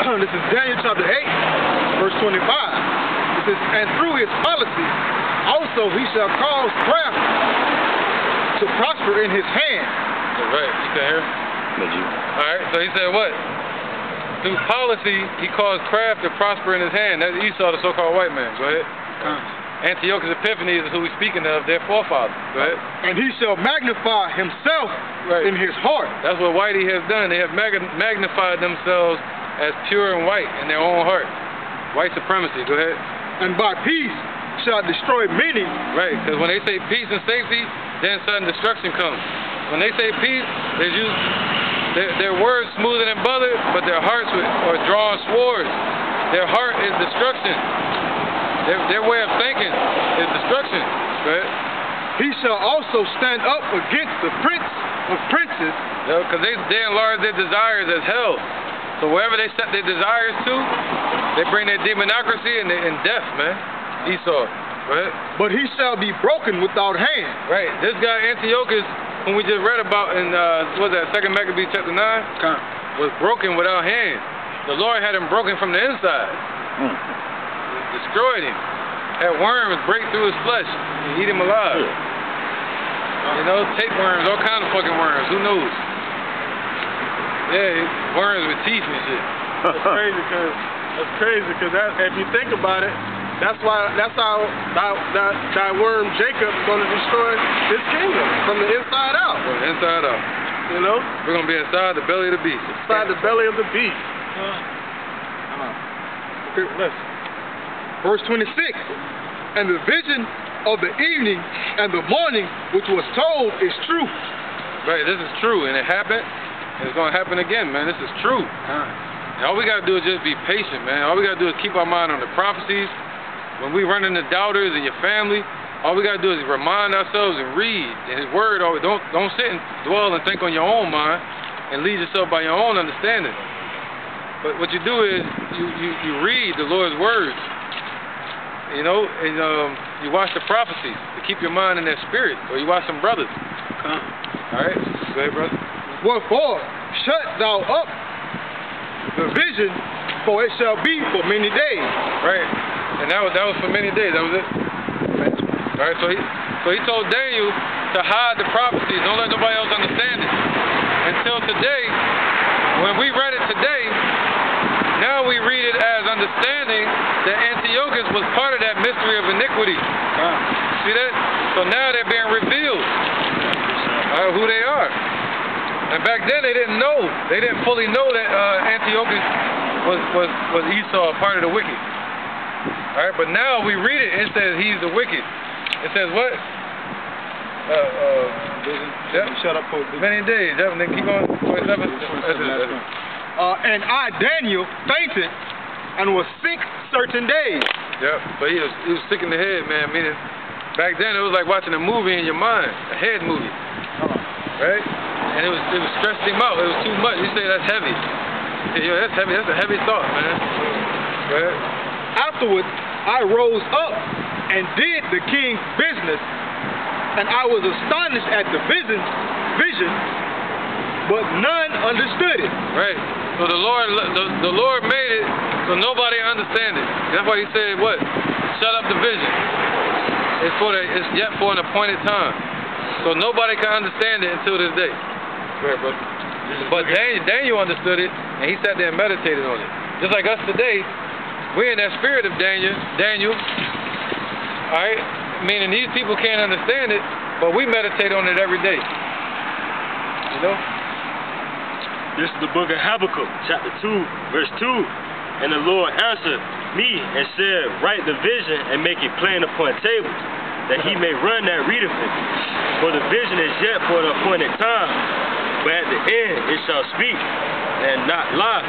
This is Daniel chapter 8, verse 25. It says, and through his policy, also he shall cause craft to prosper in his hand. That's right. You can hear? Alright, so he said what? Through policy, he caused craft to prosper in his hand. That's Esau, the so-called white man. Go ahead. Antiochus Epiphanes is who we're speaking of, their forefather. Go ahead. And he shall magnify himself in his heart. That's what Whitey has done. They have magnified themselves as pure and white in their own heart. White supremacy. Go ahead. And by peace shall destroy many. Right, because when they say peace and safety, then sudden destruction comes. When they say peace, they use their words smoother than butter, but their hearts are drawing swords. Their heart is destruction. Their way of thinking is destruction. Right? He shall also stand up against the prince of princes. Because they enlarge their desires as hell. So wherever they set their desires to, they bring their demonocracy and death, man. Esau. Right? But he shall be broken without hand. Right. This guy Antiochus, whom we just read about in, what was that, 2 Maccabees chapter 9? Was broken without hand. The Lord had him broken from the inside. Destroyed him. Had worms break through his flesh and eat him alive. You know, tapeworms, all kinds of fucking worms. Who knows? Yeah, worms with teeth and shit. That's crazy because if you think about it, that's how that worm Jacob is going to destroy this kingdom from the inside out. From the inside out. You know? We're going to be inside the belly of the beast. Inside the belly of the beast. Okay, listen. Verse 26, and the vision of the evening and the morning which was told is true. Right, this is true, and it happened, and it's going to happen again, man. This is true. And all we got to do is just be patient, man. All we got to do is keep our mind on the prophecies. When we run into doubters in your family, all we got to do is remind ourselves and read in his word. Don't sit and dwell and think on your own mind and lead yourself by your own understanding. But what you do is you read the Lord's words. You know, and you watch the prophecies to keep your mind in that spirit, or you watch some brothers. Alright, go ahead, brother. Wherefore, shut thou up the vision, for it shall be for many days. Right, and that was for many days, that was it? Alright, so he told Daniel to hide the prophecies, don't let nobody else understand it. Until today, when we read it today, now we read it as understanding that Antiochus was part of that mystery of iniquity. See that? So now they're being revealed who they are. And back then they didn't know. They didn't fully know that Antiochus was Esau, part of the wicked. All right, but now we read it. It says he's the wicked. It says what? Shut up, folks. Many days. Then keep on. 27. And I, Daniel, fainted and was sick certain days. Yep, but he was sick in the head, man. Meaning, back then it was like watching a movie in your mind, a head movie, right? And it was stressed him out. It was too much. He said that's heavy. Yo, that's heavy. That's a heavy thought, man. Go ahead. Afterwards, I rose up and did the king's business, and I was astonished at the vision, but none understood it. Right. So the Lord made it so nobody understands it. That's why he said what? Shut up the vision. It's yet for an appointed time. So nobody can understand it until this day. Go ahead, brother. But Daniel understood it, and he sat there and meditated on it. Just like us today, we're in that spirit of Daniel. Alright? Meaning these people can't understand it, but we meditate on it every day. You know? This is the book of Habakkuk, chapter 2, verse 2. And the Lord answered me and said, write the vision and make it plain upon tables, that he may run that readeth it. For the vision is yet for an appointed time, but at the end it shall speak and not lie.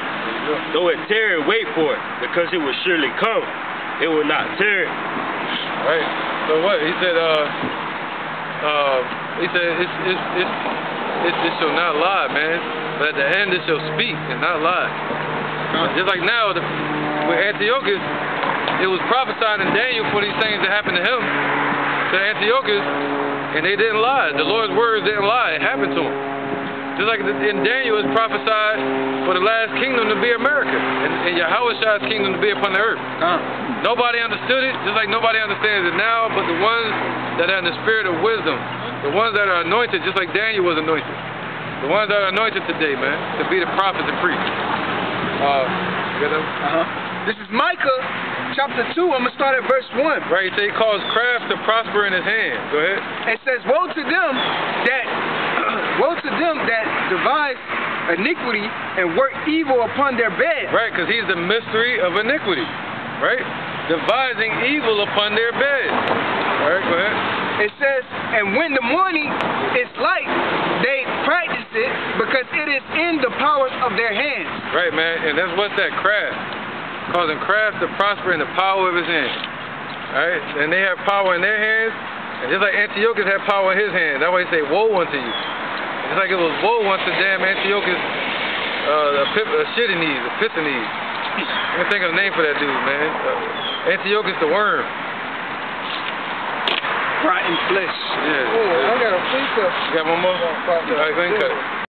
Though it tarry, wait for it, because it will surely come. It will not tarry. Right. So what? He said, it shall not lie, man. But at the end it shall speak and not lie. Just like now, with Antiochus, it was prophesied in Daniel for these things that happened to him, to Antiochus, and they didn't lie. The Lord's words didn't lie. It happened to him. Just like in Daniel, it's prophesied for the last kingdom to be America, and Yahweh's kingdom to be upon the earth. Nobody understood it, just like nobody understands it now, but the ones that are in the spirit of wisdom, the ones that are anointed, just like Daniel was anointed. The ones that are anointed today, man, to be the prophets and priests. This is Micah, chapter 2. I'm going to start at verse 1. Right, he calls craft to prosper in his hand. Go ahead. It says, woe to them that devise iniquity and work evil upon their bed. Right, because he's the mystery of iniquity. Right? Devising evil upon their bed. All right, go ahead. It says, and when the morning is light, they practice it because it is in the powers of their hands. Right, man, and that's what's that craft. Causing craft to prosper in the power of his hands. Alright? And they have power in their hands, and just like Antiochus had power in his hands. That's why he say, woe unto you. Just like it was woe unto damn Antiochus, Epiphanes. I can't think of a name for that dude, man. Antiochus the worm. Rotten flesh. Yeah. Oh, I got a free cup. You got one more? Alright, go ahead and cut it.